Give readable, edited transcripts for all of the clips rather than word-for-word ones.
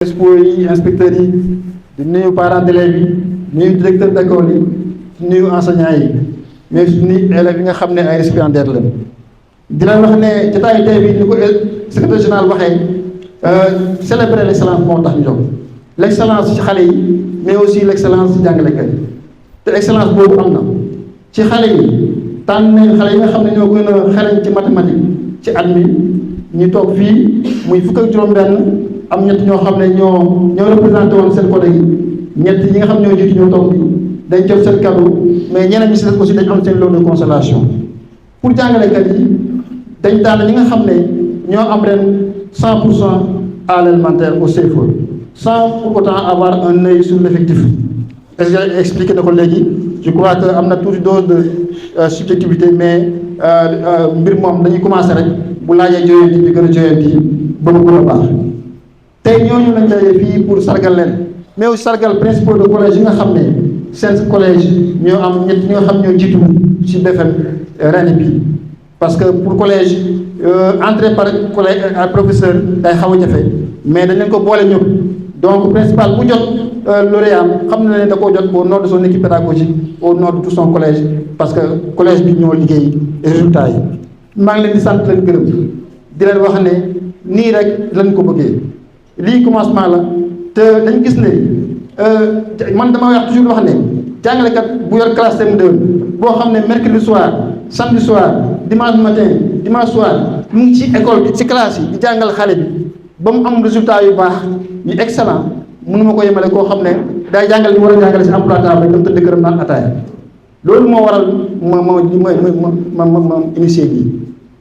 expo yi inspecteurs yi di nuyu parents d'élèves yi nuyu directeur d'école yi di nuyu enseignants yi mais suñu élèves yi nga xam ne ay récipiendaires la di leen wax ne jotaayu tey bi ni ko secrétaire général waxee célébrer l'excellence moo tax ñu jóg l'excellence ci xale yi mais aussi l'excellence ci jàngalekat yi te excellence boobu am na ci xale yi tànn nañ xale yi nga xam ne ñoo gën a xarañ ci mathématique ci at mi ñu toog fii muy fukk ak juróom-benn am ñett ñoo xam ne ñoo représenté woon seen collègue yi ñett yi nga xam ñoo jiitu ñoo toog dañ jot seen cadeau mais ñeneen ñi si des aussi dañ am seen lot de consolation pour jàngalekat yi dañ tànn ñi nga xam ne ñoo am ren 100% à l'élémentaire au CFEE sans pour autant avoir un œil sur l'effectif. Expliqué na ko léegi je crois que am na tuuti dose de subjectivité mais mbir moom dañuy commencer rek bu laajee joyanti bi gën a joyanti ba mu gën a baax tey ñooñu lañ dajee fii pour sargal leen mais aussi sargal principaux de collège yi nga xam ne seen collège ñoo am ñett ñi nga xam ñoo jiitu ci BFM ren bi parce que pour collège entrée par collège professeur day xaw a jafe mais dañ leen ko boole ñëpp donc principal bu jot lauréat xam na ne da koo jot au nom de son équipe pédagogique au nom de tout son collège parce que collège bi ñoo liggéey résultats yi maa ngi leen di sant leen gërëm di leen wax ne nii rek lañ ko bëggee lii commencement la te dañ gis ne man dama wax toujours wax ne jàngalekat bu yor classe CM2 boo xam ne mercredi soir samedi soir dimanche matin dimanche soir mu ngi ci école bi ci classe yi di jàngal xale bi ba mu am résultat yu baax yu excellent mënuma ko yemale koo xam ne day jàngale li war a jàngale si emploi temps rek dem tëdd këram naan ataaya loolu moo waral ma initié bii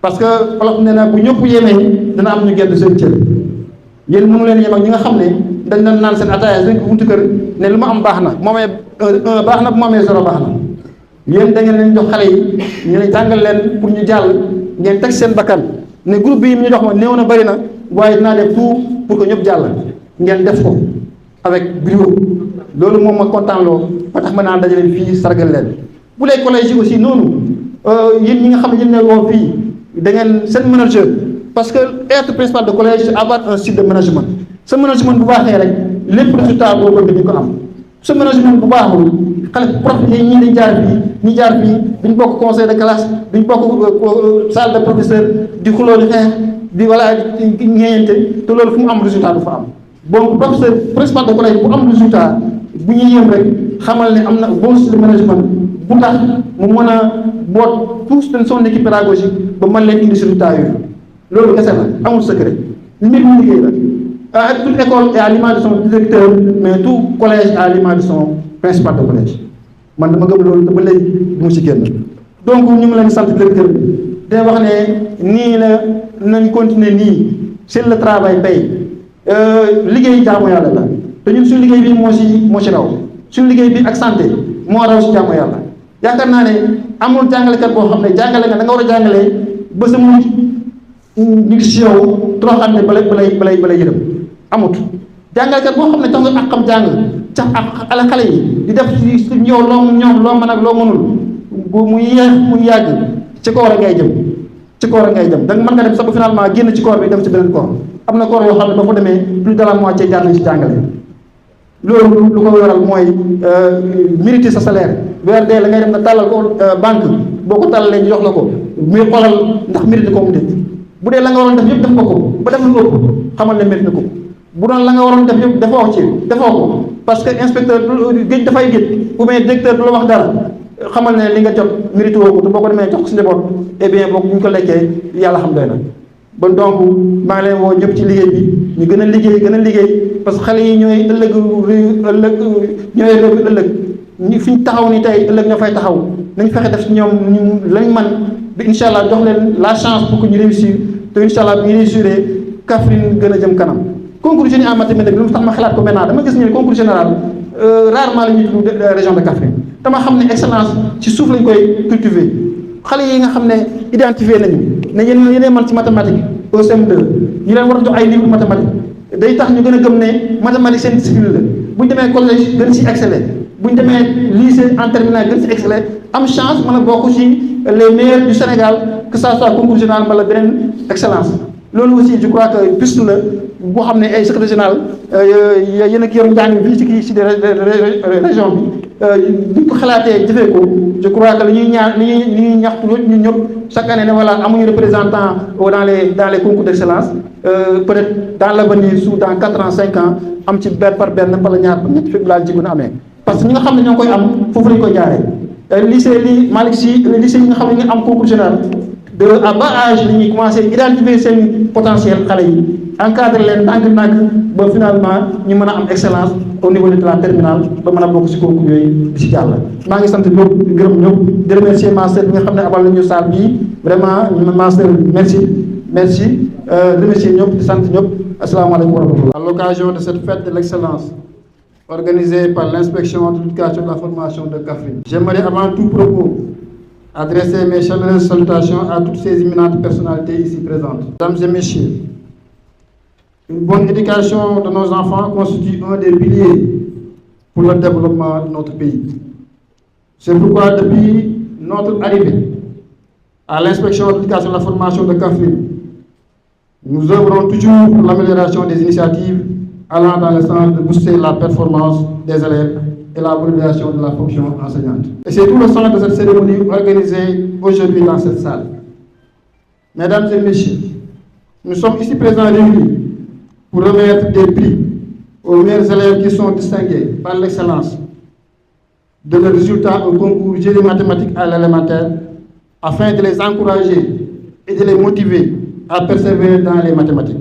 parce que olof nee na bu ñëpp yemee dana am ñu gedd seen cër yéen mënu leen yem ak ñi nga xam ne dañ doon naan seen ataaya seen ko buntu kër ne lu ma am baax na bu ma amee 1 baax na bu ma amee 0 baax na yéen da ngeen leen jox xale yi ñu ne jàngal leen pour ñu jàll ngeen teg seen bakkan ne groupe bi ñu jox ma néew na bëri na waaye dinaa def tout pour que ñëpp jàll ngeen def ko avec brio loolu moom ma kontaan loo ba tax ma naan dajale fii sargal leen bu dee collège yi aussi noonu yéen ñi nga xam ne yéen ne woo fii da ngeen seen manager parce que être principal de collège c'est avoir un style de management sa management bu baaxee rek lépp résultat boo bëgg di ko am sa management bu baaxul xale prof yi ñii dañ jaar fii ñi jaar fii duñ bokk conseil de classe duñ bokk salle de professeur di xuloo di xeex di wala di ñeeñante te loolu fu mu am résultat du fa am bon professeur principal de collège bu am résultat bu ñuy yëm rek xamal ne am na bon style de management bu tax mu mën a boot tout son équipe pédagogique ba mën leen indi résultat yooyu loolu kese la amul secret mbir mu liggéey la toute école est à l'image de son directeur mais tout collège à l'image de son principal de collège man dama gëm loolu te ba léegi du mu ci génn donc ñu ngi leen sant directeur bi dina wax ne nii la nañ continuer nii c'est le travail paye liggéey jaamu yàlla la te ñun suñu liggéey bi moo ci raw suñu liggéey bi ak santé moo raw ci jaamu yàlla yaakaar naa ne amul jàngalekat boo xam ne jàngale nga da nga war a jàngalee ba sa mujj ñu ngi si yow trop xam ne balay yërëm amut jàngalekat boo xam ne tax nga ak xam jàng cax ak ala xale yi di def ci ñëw loo mën ak loo mënul bu mu yéex mu yàgg ci koor a ngay jëm ci koor a ngay jëm da nga mën nga dem sax ba finalement génn ci koor bi dem ci beneen koor am na koor yoo xam ne ba fa demee plus de la moitié jaar nañ ci jàngale loolu lu ko waral mooy mériter sa salaire weer dee la ngay dem na tàllal ko banque boo ko tàllalee ñu jox la ko muy xoolal ndax mérite ko mu def bu dee la nga waroon def yëpp def ko ba def lu ëpp xamal ne mérite na ko bu doon la nga waroon def yëpp defoo ko parce que inspecteur géej dafay géej ou bien directeur du la wax dara xamal ne li nga jot mérite woo ko te boo ko demee jox ko si njaboot eh bien boo ñu ko lekkee yàlla xam doy na ba donc maa ngi leen woo ñëpp ci liggéey bi ñu gën a liggéey parce que xale yi ñooy ëllëg ñu fi ñu taxaw ni tey ëllëg ñoo fay taxaw nañ fexe def si ñoom ñu lañ man bi incha allah jox leen la chance pour que ñu réussir te incha allah bu ñu réussir Kaffrine gën a jëm kanam concours génie en mathématiques lu mu tax ma xalaat ko maintenant dama gis ñu ne concours général rarement la ñuy tudd région de Kaffrine dama xam ne excellence ci suuf lañ koy cultiver xale yi nga xam ne identifié nañu ne yéen man ci mathématique au CM2 ñu leen war a jox ay livre mathématique day tax ñu gën a gëm ne mathématique seen discipline la bu ñu demee collège gën si exceller bu ñu demee lycée en terminale gën si exceller am chance mën a bokk ci les meilleurs du Sénégal que ça soit concours général wala beneen excellence loolu aussi je crois que piste la boo xam ne ay secrétaire général yéen a ngi yor njàng fii ci kii ci région bi ñu ko xalaatee jëfee ko je crois que li ñuy ñaxtu ñun ñëpp chaque année ne voilà amuñu représentant dans les concours d'excellence peut-être dans l'avenir dans 4 ans 5 ans am ci benn par benn wala ñaar ba ñett fépp laal ci gën a amee parce que ñi nga xam ne ñoo ngi koy am foofu lañu koy jaaree lycée Malick Sy lycée yi nga xam ne ñu am concours général de à bas âge li ñuy commencé identifier seen potentiel xale yi encadrer leen ndànk-ndànk ba finalement ñu mën a am excellence au niveau de la terminale ba mën a bokk si concours yooyu di si jàll. maa ngi sant ñëpp di gërëm ñëpp di remercier master bi nga xam ne abal nañu salle bii vraiment master merci remercier ñëpp di sant ñëpp asalaamaaleykum wa rahmatullah. À l'occasion de cette fête de l'excellence organisée par l'inspection de l'éducation et de la formation de Kaffrine, j'aimerais avant tout propos adresser mes chaleureuses salutations à toutes ces éminentes personnalités ici présentes. Mesdames et messieurs, une bonne éducation de nos enfants constitue un des piliers pour le développement de notre pays. C'est pourquoi depuis notre arrivée à l'inspection de l'éducation et de la formation de Kaffrine, nous œuvrons toujours pour l'amélioration des initiatives allant dans le sens de booster la performance des élèves et la valorisation de la fonction enseignante. Et c'est tout le sens de cette cérémonie organisée aujourd'hui dans cette salle. Mesdames et messieurs, nous sommes ici présents réunis pour remettre des prix aux meilleurs élèves qui sont distingués par l'excellence de leurs résultats au concours génie mathématique à l'élémentaire afin de les encourager et de les motiver à persévérer dans les mathématiques,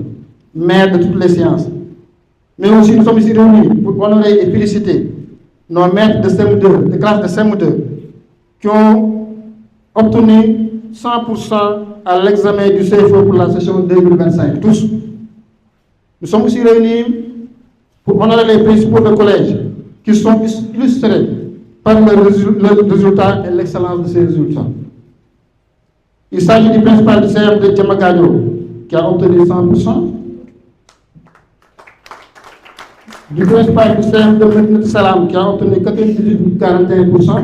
mère de toutes les sciences. Mais aussi nous sommes ici réunis pour honorer et féliciter nos maîtres de CM2, de classe de CM2, qui ont obtenu 100% à l'examen du CFE pour la session 2025. Tous. Nous sommes aussi réunis pour honorer les principaux de collège qui sont illustrés par leurs résultats et l'excellence de ces résultats. Il s'agit du principal du CM de Djamagadio qui a obtenu 100%, du principal du CM de Medina Salam qui a obtenu 98,41%,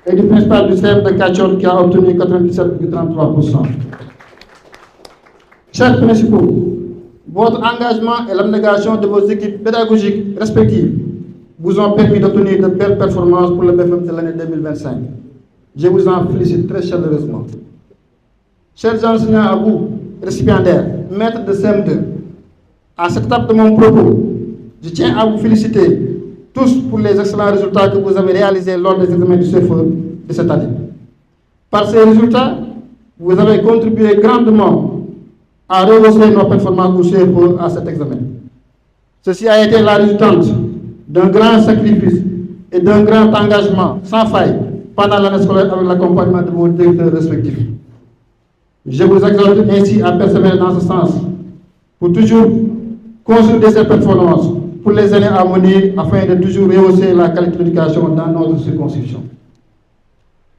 et du principal du CM de Kachor qui a obtenu 97,33%. Chers principaux, votre engagement et l'abnégation de vos équipes pédagogiques respectives vous ont permis d'obtenir de belles performances pour le BFM de l'année 2025. Je vous en félicite très chaleureusement. Chers enseignants, à vous, récipiendaires, maîtres de CM2, à cette étape de mon propos, je tiens à vous féliciter tous pour les excellents résultats que vous avez réalisés lors des examens du CFE de cette année. Par ces résultats, vous avez contribué grandement à rehausser nos performances au CFE à cet examen. Ceci a été la résultante d'un grand sacrifice et d'un grand engagement sans faille pendant l'année scolaire avec l'accompagnement de vos directeurs respectifs. Je vous exhorte ainsi à persévérer dans ce sens pour toujours consolider ces performances pour les années à venir afin de toujours rehausser la qualité de l'éducation dans notre circonscription.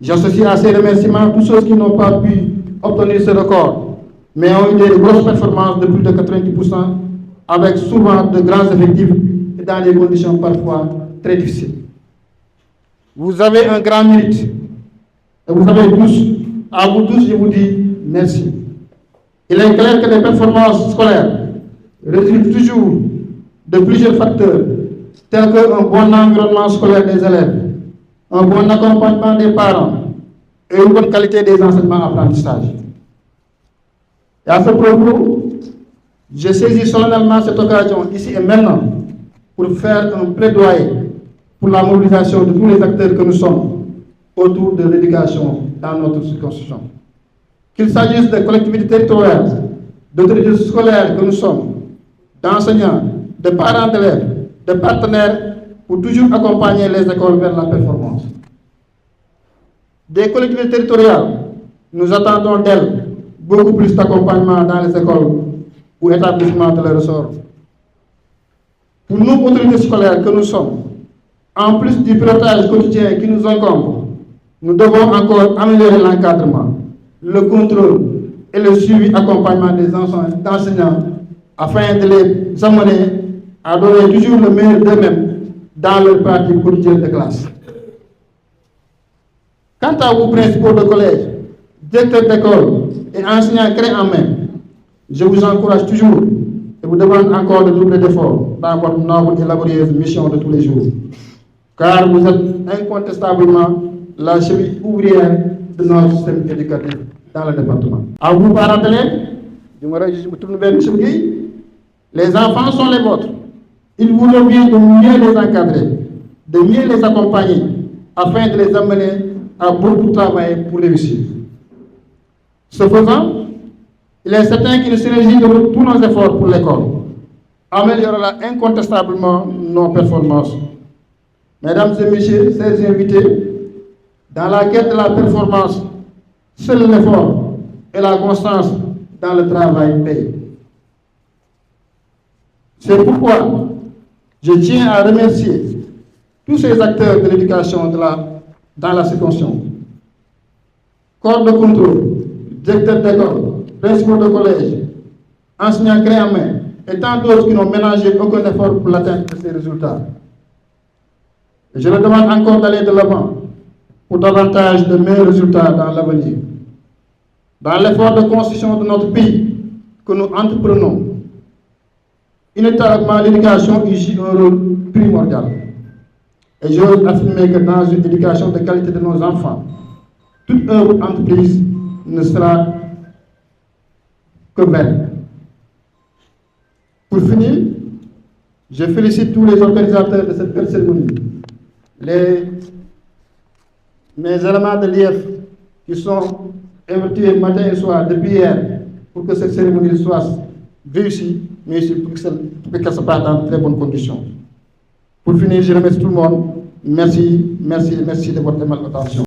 J'associe à ces remerciements tous ceux qui n'ont pas pu obtenir ce record, mais ont eu des grosses performances de plus de 90% avec souvent de grands effectifs et dans des conditions parfois très difficiles. Vous avez un grand mérite et vous avez tous, à vous tous, je vous dis merci. Il est clair que les performances scolaires résultent toujours de plusieurs facteurs, tels qu'un bon environnement scolaire des élèves, un bon accompagnement des parents et une bonne qualité des enseignements apprentissages. Et à ce propos, je saisis solennellement cette occasion ici et maintenant pour faire un plaidoyer pour la mobilisation de tous les acteurs que nous sommes autour de l'éducation dans notre circonscription. Qu'il s'agisse de collectivités territoriales, d'autorités scolaires que nous sommes, d'enseignants, de parents d'élèves, de partenaires, pour toujours accompagner les écoles vers la performance. Des collectivités territoriales, nous attendons d'elles beaucoup plus d'accompagnement dans les écoles ou établissements de leur ressort. Pour nous, autorités scolaires que nous sommes, en plus du pilotage quotidien qui nous incombe, nous devons encore améliorer l'encadrement, le contrôle et le suivi accompagnement des enseignants afin de les amener à donner toujours le meilleur d'eux-mêmes dans leur pratique quotidienne de classe. Quant à vous, principaux de collège, directeurs d'école et enseignants clés en main, Je vous encourage toujours et vous demande encore de doubler d'efforts dans votre noble et laborieuse mission de tous les jours. Car vous êtes incontestablement la cheville ouvrière de notre système éducatif dans le département. À vous, parents d'élèves, je me tourne vers M. Guy, les enfants sont les vôtres. Il vous revient de mieux les encadrer, de mieux les accompagner, afin de les amener à beaucoup travailler pour réussir. Ce faisant, il est certain qu'il s'agit de tous nos efforts pour l'école améliorera incontestablement nos performances. Mesdames et messieurs, chers invités, dans la quête de la performance, seul l'effort et la constance dans le travail payent. C'est pourquoi je tiens à remercier tous ces acteurs de l'éducation dans la circonscription. Corps de contrôle, directeurs d'école, principaux de collège, enseignants clés en main, et tant d'autres qui n'ont ménagé aucun effort pour l'atteinte de ces résultats. Je leur demande encore d'aller de l'avant pour davantage de meilleurs résultats dans l'avenir. Dans l'effort de construction de notre pays que nous entreprenons, inévitablement l'éducation y joue un rôle primordial. Et j'ose affirmer que dans une éducation de qualité de nos enfants, toute œuvre entreprise ne sera que vaine. Pour finir, je félicite tous les organisateurs de cette belle cérémonie, mes éléments de l'IF qui sont invités matin et soir depuis hier pour que cette cérémonie soit réussie, mais aussi pour qu'elle se passe dans de très bonnes conditions. Pour finir, je remercie tout le monde. Merci de votre aimable attention.